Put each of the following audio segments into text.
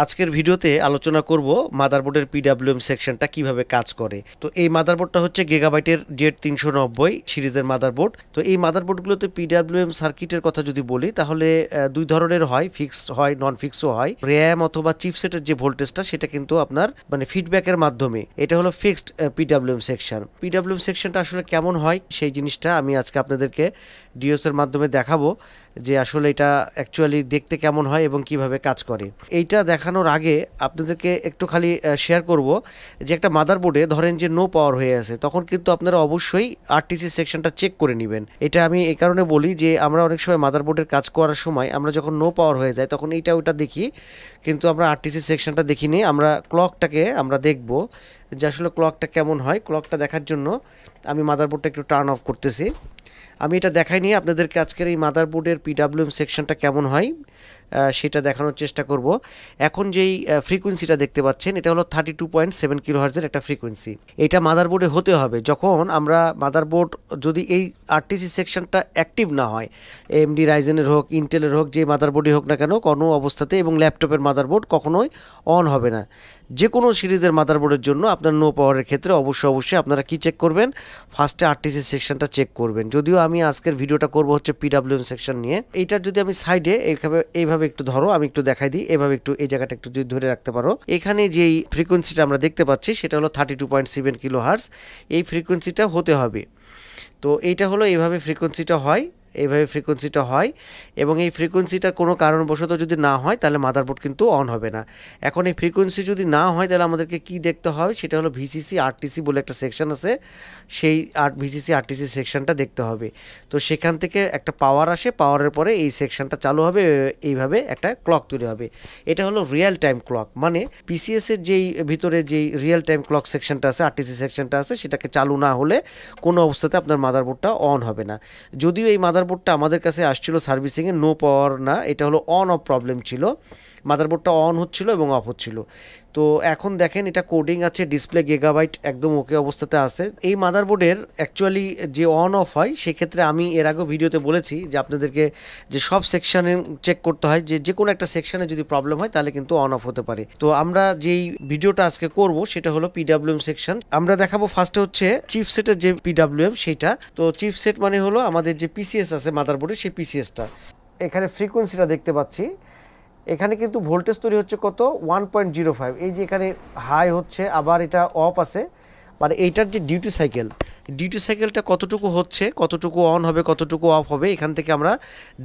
আজকের ভিডিওতে আলোচনা করব মাদারবোর্ডের পিডাব্লিউএম সেকশনটা কিভাবে কাজ করে। তো এই মাদারবোর্ডটা হচ্ছে গিগাবাইটের Z390 সিরিজের মাদারবোর্ড। তো এই মাদারবোর্ডগুলোতে পিডাব্লিউএম সার্কিটের কথা যদি বলি তাহলে দুই ধরনের হয়, ফিক্সড হয়, নন ফিক্সও হয়। র্যাম অথবা চিপসেটের যে ভোল্টেজটা সেটা কিন্তু আপনার মানে ফিডব্যাকের মাধ্যমে, এটা হলো ফিক্সড পিডাব্লিউএম সেকশন। পিডাব্লিউএম সেকশনটা আসলে কেমন হয় সেই জিনিসটা আমি আজকে আপনাদেরকে ডিওস এর মাধ্যমে দেখাবো যে আসলে এটা অ্যাকচুয়ালি দেখতে কেমন হয় এবং কিভাবে কাজ করে। এইটা দেখানোর আগে আপনাদেরকে একটু খালি শেয়ার করব যে একটা মাদারবোর্ডে ধরেন যে নো পাওয়ার হয়ে আছে, তখন কিন্তু আপনারা অবশ্যই আরটিসি সেকশনটা চেক করে নেবেন। এটা আমি এই কারণে বলি যে আমরা অনেক সময় মাদারবোর্ডের কাজ করার সময় আমরা যখন নো পাওয়ার হয়ে যায় তখন এইটা ওইটা দেখি, কিন্তু আমরা আরটিসি সেকশনটা দেখিনি। আমরা ক্লকটাকে আমরা দেখব যে আসলে ক্লকটা কেমন হয়। ক্লকটা দেখার জন্য আমি মাদারবোর্ডটা একটু টার্ন অফ করতেছি। আমি এটা দেখাইনি আপনাদেরকে, আজকের এই মাদারবোর্ডের পিডাব্লিউএম সেকশনটা কেমন হয় সেটা দেখানোর চেষ্টা করব। এখন যেই ফ্রিকোয়েন্সিটা দেখতে পাচ্ছেন এটা হলো 32.7 কিলোহার্টজের একটা ফ্রিকোয়েন্সি। এটা মাদারবোর্ডে হতে হবে যখন আমরা মাদারবোর্ড যদি এই আরটিসি সেকশনটা অ্যাক্টিভ না হয়, এএমডি রাইজেনের হোক, ইন্টেলের হোক, যে মাদারবোর্ডই হোক না কেন কোনো অবস্থাতে, এবং ল্যাপটপের মাদারবোর্ড কখনোই অন হবে না। যে কোনো সিরিজের মাদারবোর্ডের জন্য আপনার নো পাওয়ারের ক্ষেত্রে অবশ্যই আপনারা কি চেক করবেন, ফার্স্টে আরটিসি সেকশনটা চেক করবেন। যদিও আমি আজকের ভিডিওটা করব হচ্ছে পিডাব্লিউএম সেকশন নিয়ে। এইটার যদি আমি সাইডে এইভাবে একটু ধরো, আমি একটু দেখাই দিই, এভাবে একটু এই জায়গাটা একটু যদি ধরে রাখতে পারো, এখানে যেই ফ্রিকোয়েন্সিটা আমরা দেখতে পাচ্ছি সেটা হলো 32.7 কিলোহার্টজ। এই ফ্রিকোয়েন্সিটা হতে হবে। তো এইটা হলো এইভাবে ফ্রিকোয়েন্সিটা হয়, এইভাবে ফ্রিকোয়েন্সিটা হয়, এবং এই ফ্রিকোয়েন্সিটা কোনো কারণবশত যদি না হয় তাহলে মাদারবোর্ড কিন্তু অন হবে না। এখন এই ফ্রিকোয়েন্সি যদি না হয় তাহলে আমাদেরকে কি দেখতে হয়, সেটা হলো ভিসিসি আরটিসি বলে একটা সেকশন আছে, সেই ভিসিসি আরটিসি সেকশনটা দেখতে হবে। তো সেখান থেকে একটা পাওয়ার আসে, পাওয়ারের পরে এই সেকশনটা চালু হবে, এইভাবে একটা ক্লক তৈরি হবে। এটা হলো রিয়েল টাইম ক্লক, মানে পিসিএস এর যেই ভিতরে যেই রিয়েল টাইম ক্লক সেকশনটা আছে, আরটিসি সেকশনটা আছে, সেটাকে চালু না হলে কোনো অবস্থাতে আপনার মাদারবোর্ডটা অন হবে না। যদিও এই মাদারবোর্ডটা আমাদের কাছে আসছিল সার্ভিসিংয়ে নো পাওয়ার না, এটা হলো অন অফ প্রবলেম ছিল, মাদারবোর্ডটা অন হচ্ছিল এবং অফ হচ্ছিল। তো এখন দেখেন এটা কোডিং আছে, ডিসপ্লে গিগাবাইট একদম ওকে অবস্থাতে আছে। এই মাদারবোর্ডের অ্যাকচুয়ালি যে অন অফ হয় সেক্ষেত্রে আমি এর আগেও ভিডিওতে বলেছি যে আপনাদেরকে যে সব সেকশানে চেক করতে হয়, যে কোনো একটা সেকশানে যদি প্রবলেম হয় তাহলে কিন্তু অন অফ হতে পারে। তো আমরা যেই ভিডিওটা আজকে করব সেটা হলো পিডাব্লিউএম সেকশন। আমরা দেখাবো ফার্স্টে হচ্ছে চিপসেটের যে পিডাব্লিউএম সেইটা। তো চিপসেট মানে হলো আমাদের যে পিসিএস আছে মাদারবোর্ডে, সেই পিসিএসটা। এখানে ফ্রিকোয়েন্সিটা দেখতে পাচ্ছি, এখানে কিন্তু ভোল্টেজ তৈরি হচ্ছে কত 1.05। এই যে এখানে হাই হচ্ছে, আবার এটা অফ আছে, মানে এইটার যে ডিউটি সাইকেলটা কতটুকু হচ্ছে, কতটুকু অন হবে, কতটুকু অফ হবে, এখান থেকে আমরা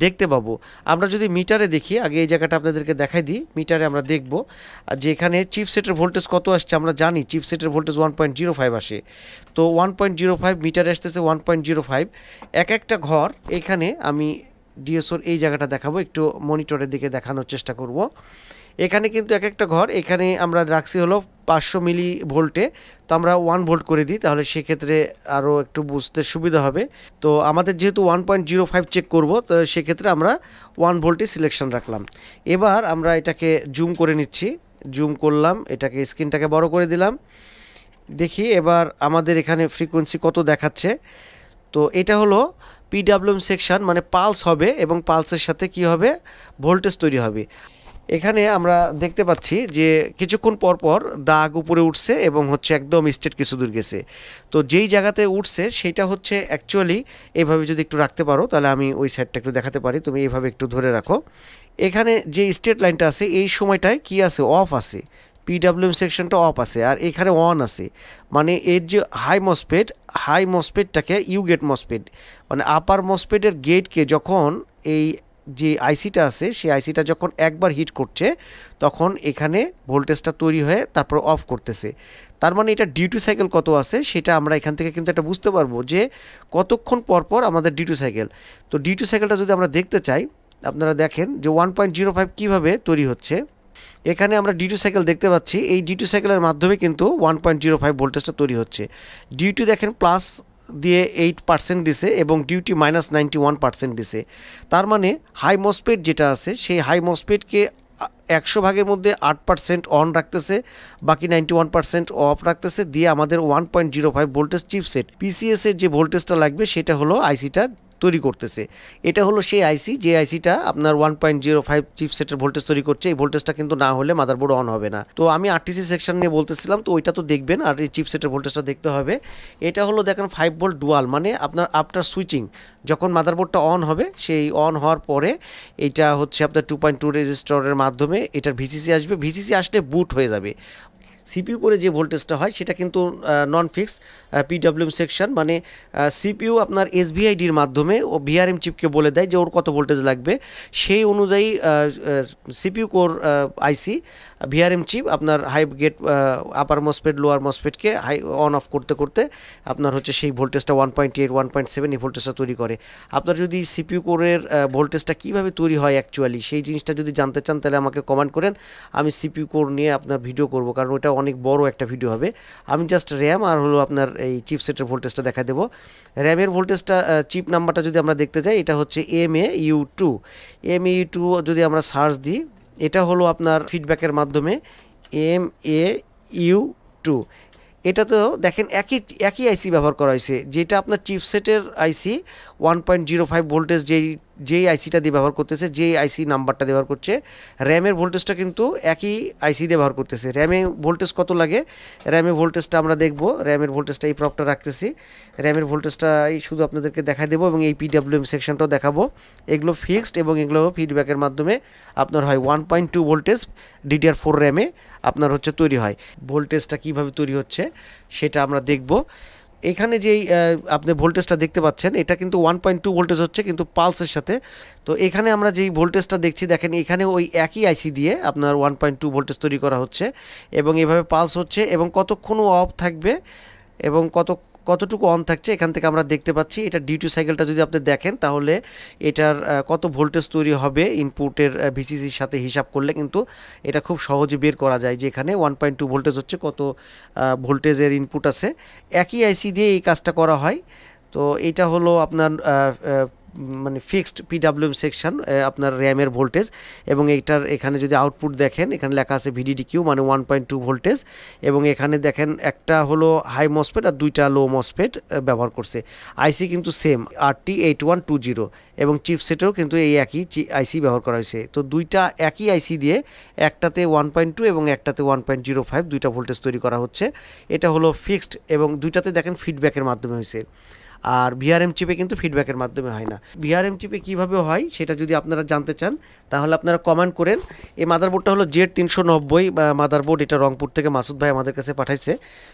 দেখতে পাবো। আমরা যদি মিটারে দেখি, আগে এই জায়গাটা আপনাদেরকে দেখাই দিই, মিটারে আমরা দেখব যে এখানে চিপসেটের ভোল্টেজ কত আসছে। আমরা জানি চিপসেটের ভোল্টেজ 1.05 আসে, তো 1.05 মিটারে আসতেছে 1.05। এক একটা ঘর, এখানে আমি ডিএসওর এই জায়গাটা দেখাবো, একটু মনিটরের দিকে দেখানোর চেষ্টা করব। এখানে কিন্তু এক একটা ঘর, এখানে আমরা রাখছি হলো 500 মিলি ভোল্টে, তো আমরা 1 ভোল্ট করে দিই, তাহলে সেক্ষেত্রে আরও একটু বুঝতে সুবিধা হবে। তো আমাদের যেহেতু 1.05 চেক করব, তো সেক্ষেত্রে আমরা 1 ভোল্টই সিলেকশন রাখলাম। এবার আমরা এটাকে জুম করে নিচ্ছি, জুম করলাম, এটাকে স্ক্রিনটাকে বড় করে দিলাম, দেখি এবার আমাদের এখানে ফ্রিকোয়েন্সি কত দেখাচ্ছে। তো এটা হলো পিডাব্লিউএম সেকশন, মানে পালস হবে এবং পালসের সাথে কি হবে, ভোল্টেজ তৈরি হবে। এখানে আমরা দেখতে পাচ্ছি যে কিছুক্ষণ পর পর দাগ উপরে উঠছে এবং হচ্ছে একদম স্ট্রেট কিছু দূর গেছে। তো যেই জায়গাতে উঠছে সেটা হচ্ছে অ্যাকচুয়ালি এইভাবে যদি একটু রাখতে পারো তাহলে আমি ওই সাইডটা একটু দেখাতে পারি, তুমি এইভাবে একটু ধরে রাখো। এখানে যে স্ট্রেট লাইনটা আছে এই সময়টায় কি আছে, অফ আছে, পিডাব্লিউএম সেকশনটা অফ আছে, আর এখানে অন আছে, মানে এর যে হাই মসপেটটাকে ইউ গেট মসপেট, মানে আপার মসপেটের গেটকে যখন এই যে আইসিটা আছে সেই আইসিটা যখন একবার হিট করছে তখন এখানে ভোল্টেজটা তৈরি হয়ে তারপর অফ করতেছে। তার মানে এটা ডিউটি সাইকেল কত আছে সেটা আমরা এখান থেকে কিন্তু এটা বুঝতে পারবো যে কতক্ষণ পর পর আমাদের ডিউটি সাইকেল। তো ডিউটি সাইকেলটা যদি আমরা দেখতে চাই, আপনারা দেখেন যে 1.05 কীভাবে তৈরি হচ্ছে। এখানে আমরা ডিউটি সাইকেল দেখতে পাচ্ছি, এই ডিউটি সাইকেলের মাধ্যমে কিন্তু 1.05 ভোল্টেজটা তৈরি হচ্ছে। ডিউটি দেখেন প্লাস দিয়ে 8% দিছে এবং ডিউটি -91% দিছে। তার মানে হাই মসপেট যেটা আছে সেই হাই মসপেটকে 100 ভাগের মধ্যে 8% অন রাখতেছে, বাকি 91% অফ রাখতেছে, দিয়ে আমাদের 1.05 ভোল্টেজ চিপসেট পিসিএস এর যে ভোল্টেজটা লাগবে সেটা হলো আইসিটা তৈরি করতেছে। এটা হলো সেই আইসি, যে আইসিটা আপনার 1.05 চিপসেটের ভোল্টেজ তৈরি করছে। এই ভোল্টেজটা কিন্তু না হলে মাদারবোর্ড অন হবে না। তো আমি আরটিসি সেকশন নিয়ে বলতেছিলাম, তো ওইটা তো দেখবেন আর এই চিপসেটের ভোল্টেজটা দেখতে হবে। এটা হলো দেখেন 5 ভোল্ট ডুয়াল, মানে আপনার আফটার সুইচিং যখন মাদারবোর্ডটা অন হবে, সেই অন হওয়ার পরে এইটা হচ্ছে আপনার 2.2 রেজিস্টরের মাধ্যমে এটার ভিসিসি আসবে। ভিসিসি আসলে বুট হয়ে যাবে। সিপিইউ করে যে ভোল্টেজটা হয় সেটা কিন্তু নন ফিক্স পিডব্লিউএম সেকশন, মানে সিপিইউ আপনার এসভিআইডির মাধ্যমে ও ভিআরএম চিপকে বলে দেয় যে ওর কত ভোল্টেজ লাগবে। সেই অনুযায়ী CPU core IC VRM chip আপনার high gate upper MOSFET lower মসফেটকে হাই অন অফ করতে করতে আপনার হচ্ছে সেই ভোল্টেজটা 1.8 1.7 এই ভোল্টেজটা তৈরি করে। আপনার যদি সিপিইউ কোরের ভোল্টেজটা কীভাবে তৈরি হয় অ্যাকচুয়ালি সেই জিনিসটা যদি জানতে চান তাহলে আমাকে কমেন্ট করেন, আমি সিপিইউ কোর নিয়ে আপনার ভিডিও করব, কারণ ওটা অনেক বড় একটা ভিডিও হবে। আমি জাস্ট র্যাম আর হলো আপনার এই চিপসেটের ভোল্টেজটা দেখা দেবো। র্যামের ভোল্টেজটা চিপ নাম্বারটা যদি আমরা দেখতে যাই, এটা হচ্ছে MAU2। MAU2 যদি আমরা সার্চ দিই, এটা হলো আপনার ফিডব্যাকের মাধ্যমে MAU2। এটা তো দেখেন একই আইসি ব্যবহার করা হয়েছে, যেটা আপনার চিপসেটের আইসি 1.05 ভোল্টেজ যেই আইসিটা দিয়ে ব্যবহার করতেছে, যেই আইসি নাম্বারটা ব্যবহার করছে, র্যামের ভোল্টেজটা কিন্তু একই আইসি দিয়ে ব্যবহার করতেছে। র্যামে ভোল্টেজ কত লাগে, র্যামের ভোল্টেজটা আমরা দেখব। র্যামের ভোল্টেজটা এই প্রপটা রাখতেছি, র্যামের ভোল্টেজটাই শুধু আপনাদেরকে দেখাই দেবো এবং এই পিডব্লিউএম সেকশনটাও দেখাবো। এগুলো ফিক্সড এবং এগুলো ফিডব্যাকের মাধ্যমে আপনার হয় 1.2 ভোল্টেজ DDR4 র্যামে আপনার হচ্ছে তৈরি হয়। ভোল্টেজটা কিভাবে তৈরি হচ্ছে সেটা আমরা দেখব। এখানে যেই আপনি ভোল্টেজটা দেখতে পাচ্ছেন, এটা কিন্তু 1.2 ভোল্টেজ হচ্ছে কিন্তু পালসের সাথে। তো এখানে আমরা যেই ভোল্টেজটা দেখছি, দেখেন এখানে ওই একই আইসি দিয়ে আপনার 1.2 ভোল্টেজ তৈরি করা হচ্ছে এবং এভাবে পালস হচ্ছে এবং কতক্ষণ অফ থাকবে এবং কতটুকু অন থাকছে এখান থেকে আমরা দেখতে পাচ্ছি। এটা ডিউটি সাইকেলটা যদি আপনি দেখেন তাহলে এটার কত ভোল্টেজ তৈরি হবে ইনপুটের ভিসিসির সাথে হিসাব করলে কিন্তু এটা খুব সহজে বের করা যায় যে এখানে 1.2 ভোল্টেজ হচ্ছে, কত ভোল্টেজের ইনপুট আছে। একই আইসি দিয়ে এই কাজটা করা হয়। তো এটা হলো আপনার মানে ফিক্সড পিডব্লিউএম সেকশন আপনার র্যামের ভোল্টেজ। এবং এইটার এখানে যদি আউটপুট দেখেন, এখানে লেখা আছে VDDQ মানে 1.2 ভোল্টেজ এবং এখানে দেখেন একটা হলো হাই মসফেট আর দুইটা লো মসফেট ব্যবহার করছে। আইসি কিন্তু সেম RT8120 এবং চিপসেটেও কিন্তু এই একই আইসি ব্যবহার করা হয়েছে। তো দুইটা একই আইসি দিয়ে একটাতে 1.2 এবং একটাতে 1.05 দুইটা ভোল্টেজ তৈরি করা হচ্ছে। এটা হলো ফিক্সড এবং দুইটাতে দেখেন ফিডব্যাকের মাধ্যমে হয়েছে। আর ভিআরএম চিপে কিন্তু ফিডব্যাকের মাধ্যমে হয় না। ভিআরএম চিপে কীভাবে হয় সেটা যদি আপনারা জানতে চান তাহলে আপনারা কমেন্ট করেন। এই মাদারবোর্ডটা হলো Z390 মাদারবোর্ড, এটা রংপুর থেকে মাসুদ ভাই আমাদের কাছে পাঠাইছে।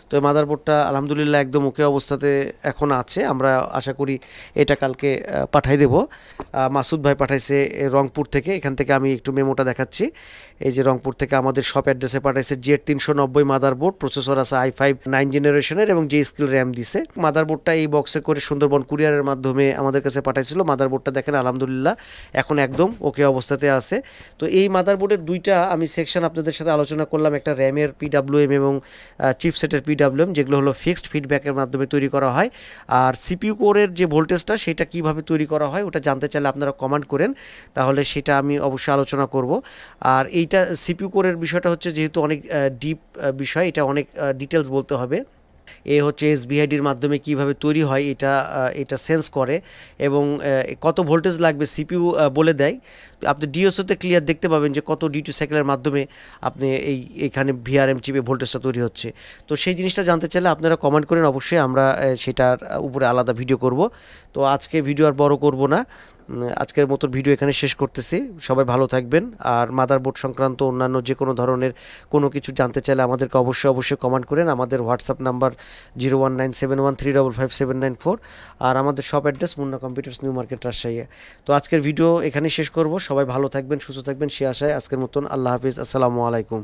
তো এই মাদারবোর্ডটা আলহামদুলিল্লাহ একদম ওকে অবস্থাতে এখন আছে, আমরা আশা করি এটা কালকে পাঠাই দেব। মাসুদ ভাই পাঠাইছে রংপুর থেকে, এখান থেকে আমি একটু মেমোটা দেখাচ্ছি। এই যে রংপুর থেকে আমাদের শপ অ্যাড্রেসে পাঠাইছে Z390 মাদারবোর্ড, প্রসেসর আছে i5 9 জেনারেশনের এবং J স্কিল র্যাম দিছে। মাদারবোর্ডটা এই বক্সে করে সুন্দরবন কুরিয়ারের মাধ্যমে আমাদের কাছে পাঠাইছিল। মাদারবোর্ডটা দেখেন আলহামদুলিল্লাহ এখন একদম ওকে অবস্থাতে আছে। তো এই মাদারবোর্ডের দুইটা আমি সেকশন আপনাদের সাথে আলোচনা করলাম, একটা র্যামের পিডব্লিউএম এবং চিপসেটের পিডব্লিউএম, যেগুলো হলো ফিক্সড ফিডব্যাকের মাধ্যমে তৈরি করা হয়। আর সিপিইউ কোরের যে ভোল্টেজটা সেটা কিভাবে তৈরি করা হয় ওটা জানতে চাইলে আপনারা কমেন্ট করেন, তাহলে সেটা আমি অবশ্যই আলোচনা করব। আর এইটা সিপিইউ কোরের বিষয়টা হচ্ছে যেহেতু অনেক ডিপ বিষয়, এটা অনেক ডিটেলস বলতে হবে। এ হচ্ছে এসবিআইডির মাধ্যমে কিভাবে তৈরি হয় এটা সেন্স করে এবং কত ভোল্টেজ লাগবে সিপিইউ বলে দেয়। আপনি ডিওসোতে ক্লিয়ার দেখতে পাবেন যে কত ডিউটি সাইকেলের মাধ্যমে আপনি এইখানে ভিআরএম চিপে ভোল্টেজটা তৈরি হচ্ছে। তো সেই জিনিসটা জানতে চাইলে আপনারা কমেন্ট করেন, অবশ্যই আমরা সেটার উপরে আলাদা ভিডিও করব। তো আজকে ভিডিও আর বড় করব না, আজকের মতো ভিডিও এখানে শেষ করতেছি। সবাই ভালো থাকবেন। আর মাদারবোর্ড সংক্রান্ত অন্যান্য যে কোনো ধরনের কোনো কিছু জানতে চাইলে আমাদেরকে অবশ্যই কমেন্ট করেন। আমাদের হোয়াটসঅ্যাপ নাম্বার 019713557794 আর আমাদের shop address Munna computers new market Rajshahi. তো আজকের ভিডিও এখানে শেষ করব। সবাই ভালো থাকবেন, সুস্থ থাকবেন সে আশায় আজকের মতন আল্লাহ হাফিজ, আসসালামু আলাইকুম।